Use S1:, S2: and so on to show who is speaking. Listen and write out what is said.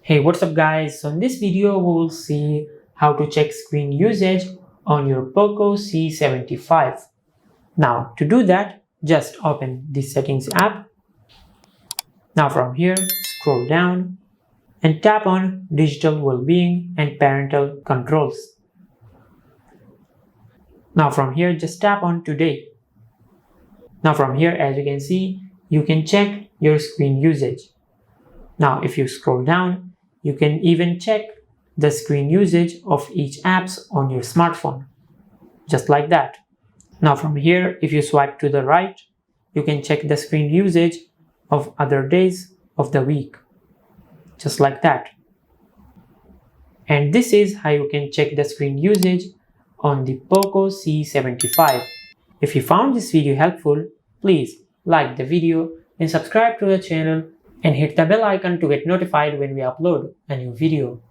S1: Hey, what's up guys? So in this video we will see how to check screen usage on your Poco C75. Now to do that, just open the settings app. Now from here, scroll down and tap on digital well-being and parental controls. Now from here, just tap on today. Now from here, as you can see, you can check your screen usage. Now if you scroll down, you can even check the screen usage of each apps on your smartphone, just like that. Now from here, if you swipe to the right, you can check the screen usage of other days of the week, just like that. And this is how you can check the screen usage on the Poco C75. If you found this video helpful, please like the video and subscribe to the channel and hit the bell icon to get notified when we upload a new video.